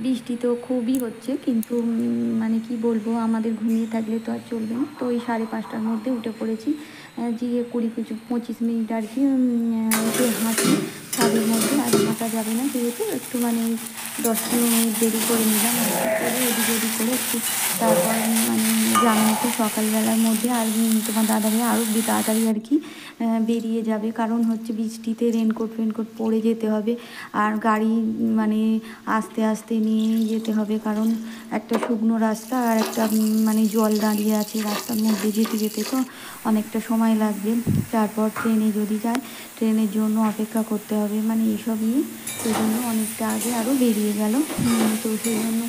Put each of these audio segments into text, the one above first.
বৃষ্টি তো খুবই হচ্ছে, কিন্তু মানে কি বলবো, আমাদের ঘুমিয়ে থাকলে তো আর চলবে না। তো ওই 5:30টার মধ্যে উঠে পড়েছি, গিয়ে 20-25 মিনিট আর কি উঠে হাঁটি ছাদের মধ্যে। আর হাঁটা যাবে না যেহেতু, একটু মানে 10-15 মিনিট দেরি করে নিলাম আর কি, করে এদিক ওদিক করে একটু। তারপর মানে জানো তো সকালবেলার মধ্যে আর তোমার দাদাভাই আরও তাড়াতাড়ি আর কি বেরিয়ে যাবে, কারণ হচ্ছে বৃষ্টিতে রেনকোট ফেনকোট পরে যেতে হবে। আর গাড়ি মানে আস্তে আস্তে নিয়ে যেতে হবে, কারণ একটা শুকনো রাস্তা আর একটা মানে জল দাঁড়িয়ে আছে রাস্তার মধ্যে, যেতে যেতে তো অনেকটা সময় লাগবে। তারপর ট্রেনে যদি যায়, ট্রেনের জন্য অপেক্ষা করতে হবে, মানে এইসব নিয়ে সেই জন্য অনেকটা আগে আরও বেরিয়ে গেল। তো সেই জন্য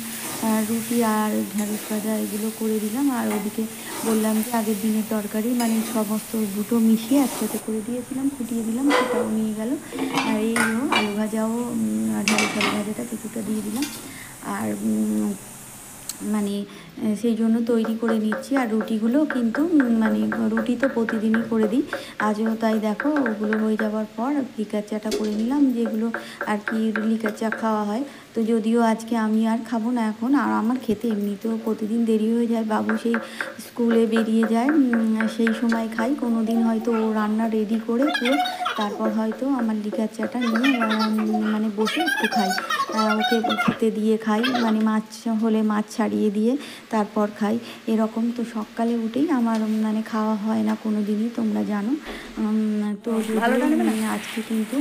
রুটি আর ঢ্যাঁড়স ভাজা এগুলো করে দিলাম। আর ওদিকে বললাম যে আগের দিনের তরকারি মানে সমস্ত দুটো মিশিয়ে একসাথে করে দিয়েছিলাম, ফুটিয়ে দিলাম, সেটাও নিয়ে গেল। আর এই আলু ভাজাও ঢ্যাঁড়স আলু ভাজাটা কিছুটা দিয়ে দিলাম। আর মানে সেই জন্য তৈরি করে নিচ্ছি। আর রুটিগুলো কিন্তু মানে রুটি তো প্রতিদিনই করে দিই, আজও তাই দেখো ওগুলো হয়ে যাওয়ার পর লিকার চাটা করে নিলাম, যেগুলো আর কি লিকার চা খাওয়া হয়। তো যদিও আজকে আমি আর খাবো না এখন, আর আমার খেতে এমনিতেও প্রতিদিন দেরি হয়ে যায়, বাবু সেই স্কুলে বেরিয়ে যায়, সেই সময় খাই। কোনো দিন হয়তো ও রান্না রেডি করে পুরো, তারপর হয়তো আমার লিকার চাটা নিয়ে মানে বসে একটু খাই, ওকে খেতে দিয়ে খাই, মানে মাছ হলে মাছ ছাড়িয়ে দিয়ে তারপর খাই, এরকম। তো সকালে উঠেই আমার মানে খাওয়া হয় না কোনো দিনই, তোমরা জানো। তো যদিও আজকে কিন্তু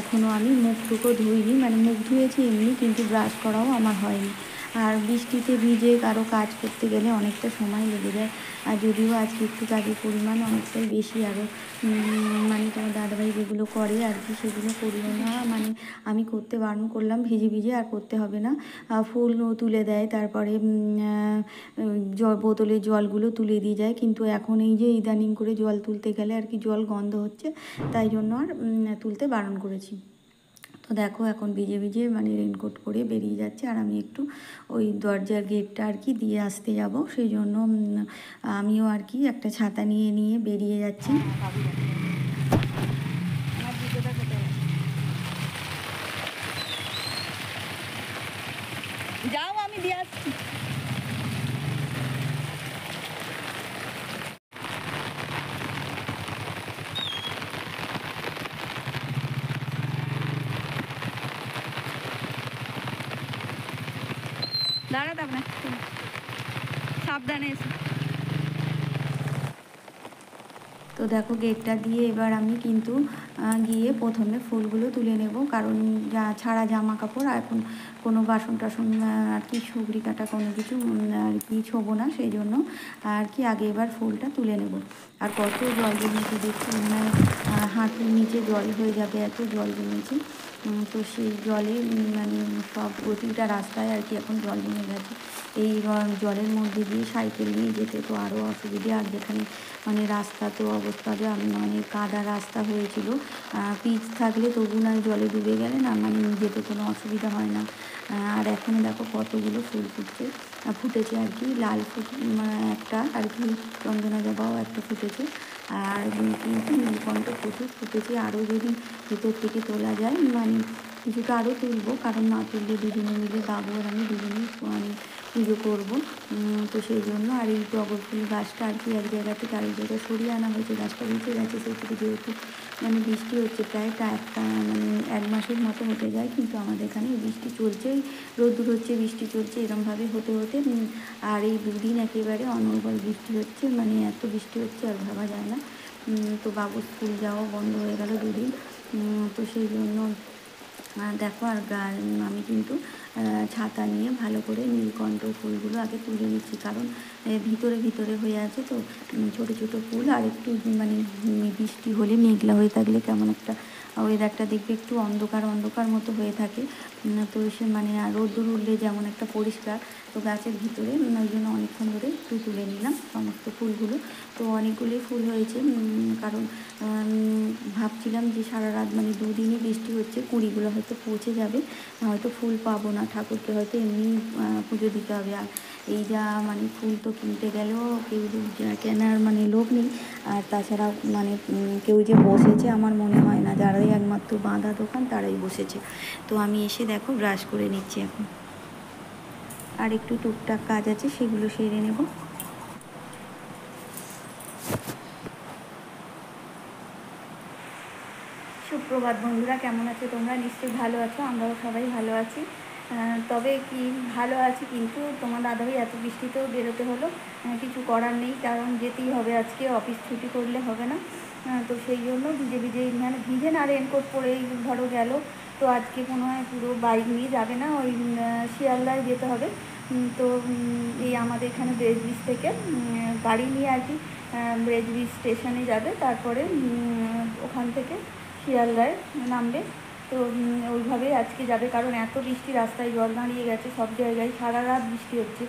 এখনও আমি মুখটুকু ধুইনি, মানে মুখ ধুয়েছি এমনি, কিন্তু ব্রাশ করাও আমার হয়নি। আর বৃষ্টিতে ভিজে কারো কাজ করতে গেলে অনেকটা সময় লেগে যায়। আর যদিও আজকে একটু কাজের পরিমাণ অনেকটাই বেশি আরও, মানে তোমার দাদাভাই যেগুলো করে আর কি সেগুলো করিও না, মানে আমি করতে বারণ করলাম, ভিজে ভিজে আর করতে হবে না। ফুল তুলে দেয়, তারপরে বোতলে জলগুলো তুলে দিয়ে যায়, কিন্তু এখন এই যে ইদানিং করে জল তুলতে গেলে আর কি জল গন্ধ হচ্ছে, তাই জন্য আর তুলতে বারণ করেছি। তো দেখো এখন ভিজে ভিজে মানে রেনকোট করে বেরিয়ে যাচ্ছে, আর আমি একটু ওই দরজার গেটটা আর কি দিয়ে আসতে যাব, সেই জন্য আমিও আর কি একটা ছাতা নিয়ে নিয়ে বেরিয়ে যাচ্ছি। যাও, আমি দিয়ে আসছি। দাঁড়াতে আপনার সাবধানে এসে। তো দেখো গেটটা দিয়ে এবার আমি কিন্তু গিয়ে প্রথমে ফুলগুলো তুলে নেব, কারণ ছাড়া জামা কাপড় এখন কোনো বাসন টাসন আর কি সুগড়ি কাটা কোনো কিছু আর কি ছোবো না, সেই জন্য আর কি আগে এবার ফুলটা তুলে নেব। আর কত জল জমেছে দেখছি, মানে হাঁটুর নিচে জল হয়ে যাবে, এত জল জমেছে। তো সেই জলে মানে সব প্রতিটা রাস্তায় আর কি এখন জল জমে গেছে। এই জলের মধ্যে দিয়ে সাইকেল নিয়ে যেতে তো আরও অসুবিধে। আর যেখানে মানে রাস্তা তো অবস্থা মানে কাদা রাস্তা হয়েছিল, পিচ থাকলে তবু না জলে ডুবে গেলে না মানে যেতে কোনো অসুবিধা হয় না। আর এখন দেখো কতগুলো ফুল ফুটেছে আর কি, লাল ফুল একটা আর কি, চন্দনা জবাও একটা ফুটেছে, আর কিন্তু নীলকণ্ঠ প্রচুর ফুটেছে। আরও যদি ভেতর থেকে তোলা যায় মানে কিছুটা আরও তুলবো, কারণ না তুললে দুজনে মিলে বাবু আর আমি দুজনেই মানে পুজো করবো। তো সেই জন্য আর এই টগর ফুল গাছটা আর কি এক জায়গা থেকে আরেক জায়গায় সরিয়ে আনা হয়েছে, গাছটা বেঁচে গেছে, সেই থেকে যেহেতু মানে বৃষ্টি হচ্ছে প্রায় একটা মানে 1 মাসের মতো হতে যায়, কিন্তু আমাদের এখানে বৃষ্টি চলছেই, রোদ্দুর হচ্ছে বৃষ্টি চলছে, এরমভাবে হতে হতে আর এই দুদিন একেবারে অনর্গল বৃষ্টি হচ্ছে, মানে এত বৃষ্টি হচ্ছে আর ভাবা যায় না। তো বাবুর স্কুল যাওয়া বন্ধ হয়ে গেল দুদিন। তো সেই জন্য দেখো আর আমি কিন্তু ছাতা নিয়ে ভালো করে নীলকণ্ঠ ফুলগুলো আগে তুলে নিচ্ছি, কারণ ভিতরে ভিতরে হয়ে আছে তো ছোট ছোট ফুল। আর একটু মানে বৃষ্টি হলে মেঘলা হয়ে থাকলে কেমন একটা ওয়েদারটা দেখবে একটু অন্ধকার অন্ধকার মতো হয়ে থাকে। তো সে মানে আর রোদ্দুর উঠলে যেমন একটা পরিষ্কার, তো গাছের ভিতরে ওই জন্য অনেকক্ষণ ধরে একটু তুলে নিলাম সমস্ত ফুলগুলো। তো অনেকগুলোই ফুল হয়েছে, কারণ ভাবছিলাম যে সারা রাত মানে দুদিনই বৃষ্টি হচ্ছে, কুড়িগুলো হয়তো পৌঁছে যাবে, হয়তো ফুল পাবো না, ঠাকুরকে হয়তো এমনি পুজো দিতে হবে। আর এই যা মানে ফুল তো কিনতে গেলেও কেউ কেনার মানে লোক নেই। আর তাছাড়া মানে কেউ যে বসেছে আমার মনে হয় না, যারাই একমাত্র বাঁধা দোকান তারাই বসেছে। তো আমি এসে দেখো ব্রাশ করে নিচ্ছি এখন। আর একটু টুকটাক কাজ আছে, সেগুলো সেরে নেব। সুপ্রভাত বন্ধুরা, কেমন আছো তোমরা? নিশ্চয়ই ভালো আছো, আমরাও সবাই ভালো আছি। তবে কি ভালো আছি, কিন্তু তোমার দাদাভাই এত বৃষ্টিতেও বেরোতে হলো, কিছু করার নেই, কারণ যেতেই হবে, আজকে অফিস ছুটি করলে হবে না। তো সেই জন্য ভিজে ভিজে, মানে ভিজে না, রেনকোট পরেই ধরো গেল। তো আজকে মনে হয় পুরো বাইক নিয়ে যাবে না, ওই শিয়ালদায় যেতে হবে। তো এই আমাদের এখানে ব্রিজ থেকে গাড়ি নিয়ে আর কি ব্রিজ স্টেশনে যাবে, তারপরে ওখান থেকে শিয়ালদায় নামবে। তো ওইভাবেই আজকে যাবে, কারণ এত বৃষ্টি, রাস্তায় জল দাঁড়িয়ে গেছে সব জায়গায়, সারা রাত বৃষ্টি হচ্ছে।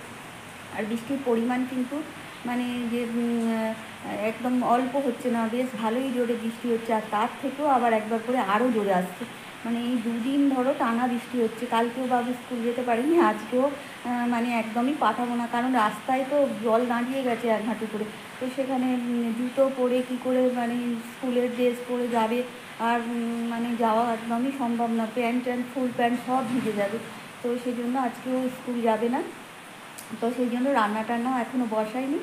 আর বৃষ্টির পরিমাণ কিন্তু মানে যে একদম অল্প হচ্ছে না, বেশ ভালোই জোরে বৃষ্টি হচ্ছে, আর তার থেকেও আবার একবার করে আরও জোরে আসছে। মানে এই দুদিন ধরো টানা বৃষ্টি হচ্ছে। কালকেও বাবু স্কুল যেতে পারিনি, আজকেও মানে একদমই পাঠাবো না, কারণ রাস্তায় তো জল দাঁড়িয়ে গেছে এক হাঁটু করে। তো সেখানে জুতো পরে কী করে মানে স্কুলের ড্রেস পরে যাবে, আর মানে যাওয়া একদমই সম্ভব না, প্যান্ট ফুল প্যান্ট সব ভিজে যাবে। তো সেই জন্য আজকেও স্কুল যাবে না। তো সেই জন্য রান্না টান্নাও এখনও বসাইনি,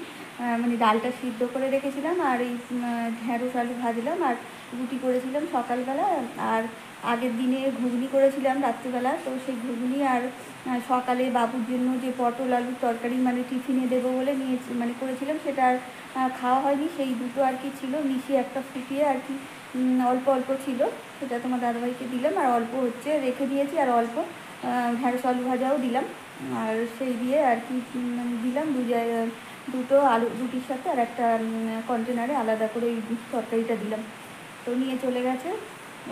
মানে ডালটা সিদ্ধ করে রেখেছিলাম, আর এই ঢ্যাঁড়স আলু ভাজলাম, আর রুটি করেছিলাম সকালবেলা, আর আগের দিনে ঘুগনি করেছিলাম রাত্রিবেলা। তো সেই ঘুগনি আর সকালে বাবুর জন্য যে পটল আলুর তরকারি মানে টিফিনে দেবো বলে নিয়েছি, মানে করেছিলাম, সেটা আর খাওয়া হয়নি। সেই দুটো আর কি ছিল, মিশিয়ে একটা ফুটিয়ে আর কি অল্প অল্প ছিল, সেটা তোমার দাদাভাইকে দিলাম, আর অল্প হচ্ছে রেখে দিয়েছি, আর অল্প ঢ্যাঁড়স আলু ভাজাও দিলাম, আর সেই দিয়ে আর কি দিলাম দুটো আলু রুটির সাথে, আর একটা কন্টেনারে আলাদা করে এই তরকারিটা দিলাম। তো নিয়ে চলে গেছে।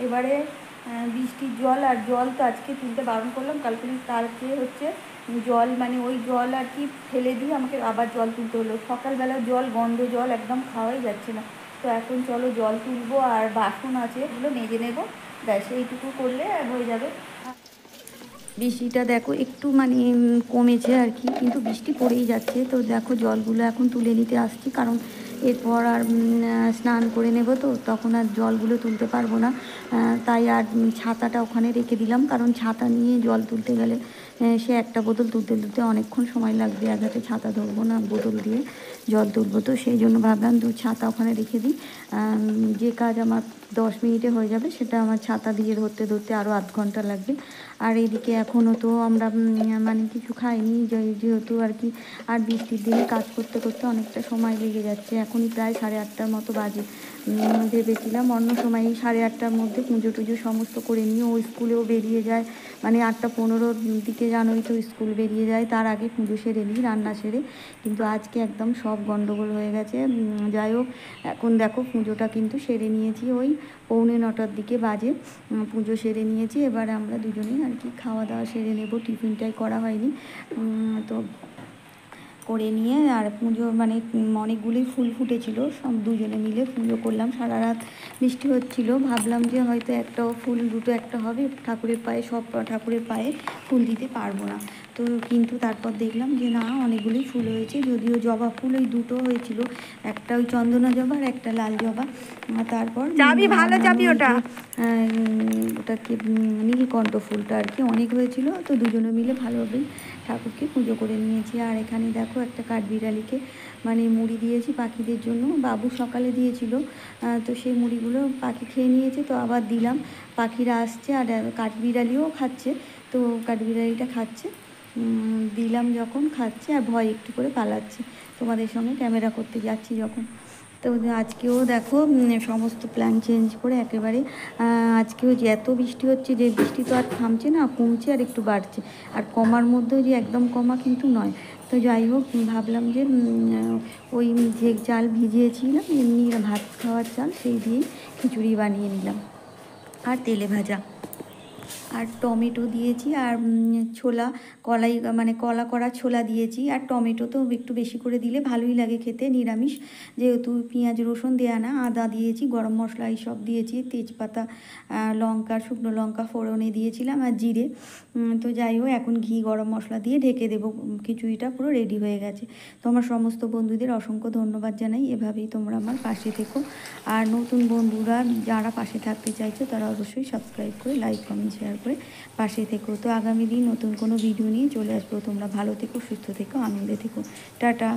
এবারে বৃষ্টির জল, আর জল তো আজকে তুলতে বারণ করলাম, কালকে হচ্ছে জল, মানে ওই জল আর কি ফেলে দিয়ে আমাকে আবার জল তুলতে হলো। সকালবেলা জল, গন্ধ জল, একদম খাওয়াই যাচ্ছে না। তো এখন চলো জল তুলবো, আর বাসন আছে এগুলো মেজে নেবো, ব্যাস এইটুকু করলে হয়ে যাবে। বৃষ্টিটা দেখো একটু মানে কমেছে আর কি, কিন্তু বৃষ্টি পড়েই যাচ্ছে। তো দেখো জলগুলো এখন তুলে নিতে আসছি, কারণ এরপর আর স্নান করে নেব, তো তখন আর জলগুলো তুলতে পারবো না। তাই আর ছাতাটা ওখানে রেখে দিলাম, কারণ ছাতা নিয়ে জল তুলতে গেলে সে একটা বোতল তুলতে তুলতে অনেকক্ষণ সময় লাগবে, এক হাতে ছাতা ধরবো না, বোতল দিয়ে জল তুলবো। তো সেই জন্য ভাবলাম ছাতা ওখানে রেখে দিই, যে কাজ আমার 10 মিনিটে হয়ে যাবে, সেটা আমার ছাতা দিয়ে ধরতে ধরতে আরও আধ ঘন্টা লাগবে। আর এদিকে এখনও তো আমরা মানে কিছু খাইনি, যেহেতু আর কি, আর বৃষ্টির দিনে কাজ করতে করতে অনেকটা সময় লেগে যাচ্ছে। এখনই প্রায় 8:30টার মতো বাজে। ভেবেছিলাম অন্য সময় 8:30টার মধ্যে পুজো টুজো সমস্ত করে নিয়ে ও স্কুলেও বেরিয়ে যায়, মানে 8:15-র দিকে জানোই তো স্কুল বেরিয়ে যায়, তার আগে পুজো সেরে নিই রান্না সেরে। কিন্তু আজকে একদম সব গন্ডগোল হয়ে গেছে। যাই হোক, এখন দেখো পুজোটা কিন্তু সেরে নিয়েছি, ওই 8:45-র দিকে বাজে পুজো সেরে নিয়েছি। এবার আমরা দুজনেই আর কি খাওয়া দাওয়া সেরে নেব, টিফিনটাই করা হয়নি। তো করে নিয়ে, আর পুজো মানে অনেকগুলোই ফুল ফুটেছিল, সব দুজনে মিলে পুজো করলাম। সারা রাত বৃষ্টি হচ্ছিল, ভাবলাম যে হয়তো একটাও ফুল দুটো একটা হবে, ঠাকুরের পায়ে, সব ঠাকুরের পায়ে ফুল দিতে পারবো না। তো কিন্তু তারপর দেখলাম যে না, অনেকগুলোই ফুল হয়েছে, যদিও জবা ফুল ওই দুটো হয়েছিল, একটা ওই চন্দনা জবা আর একটা লাল জবা। তারপর ওটাকে নীলকণ্ঠ ফুলটা আর কি অনেক হয়েছিল। তো দুজনে মিলে ভালোভাবেই ঠাকুরকে পুজো করে নিয়েছি। আর এখানে দেখো একটা কাঠবিড়ালিকে মানে মুড়ি দিয়েছি পাখিদের জন্য, বাবু সকালে দিয়েছিল, তো সেই মুড়িগুলো পাখি খেয়ে নিয়েছে, তো আবার দিলাম। পাখিরা আসছে, আর কাঠবিড়ালিও খাচ্ছে, তো কাঠবিড়ালিটা খাচ্ছে, দিলাম যখন খাচ্ছে, আর ভয় একটু করে পালাচ্ছে তোমাদের সঙ্গে ক্যামেরা করতে যাচ্ছি যখন। তো আজকেও দেখো সমস্ত প্ল্যান চেঞ্জ করে একেবারে, আজকেও যে এত বৃষ্টি হচ্ছে, যে বৃষ্টি তো আর থামছে না, কমছে আর একটু বাড়ছে, আর কমার মধ্যেও যে একদম কমা কিন্তু নয়। তো যাই হোক, ভাবলাম যে ওই যে চাল ভিজিয়েছিলাম এমনি ভাত খাওয়ার চাল, সেই দিয়েই খিচুড়ি বানিয়ে নিলাম, আর তেলে ভাজা, আর টমেটো দিয়েছি, আর ছোলা কলাই মানে কলা করা ছোলা দিয়েছি, আর টমেটো তো একটু বেশি করে দিলে ভালোই লাগে খেতে, নিরামিষ যেহেতু, পেঁয়াজ রসুন দেয়া না, আদা দিয়েছি, গরম মশলা এইসব দিয়েছি, তেজপাতা, লঙ্কা, শুকনো লঙ্কা ফোড়নে দিয়েছিলাম, আর জিরে। তো যাই হোক, এখন ঘি গরম মশলা দিয়ে ঢেকে দেবো, খিচুড়িটা পুরো রেডি হয়ে গেছে। তোমার সমস্ত বন্ধুদের অসংখ্য ধন্যবাদ জানাই, এভাবেই তোমরা আমার পাশে থেকো। আর নতুন বন্ধুরা যারা পাশে থাকতে চাইছো, তারা অবশ্যই সাবস্ক্রাইব করে লাইক কমেন্ট শেয়ার করে পাশে থেকো। তো আগামী দিন নতুন কোনো ভিডিও নিয়ে চলে আসবো। তোমরা ভালো থেকো, সুস্থ থেকো, আনন্দে থেকো। টাটা।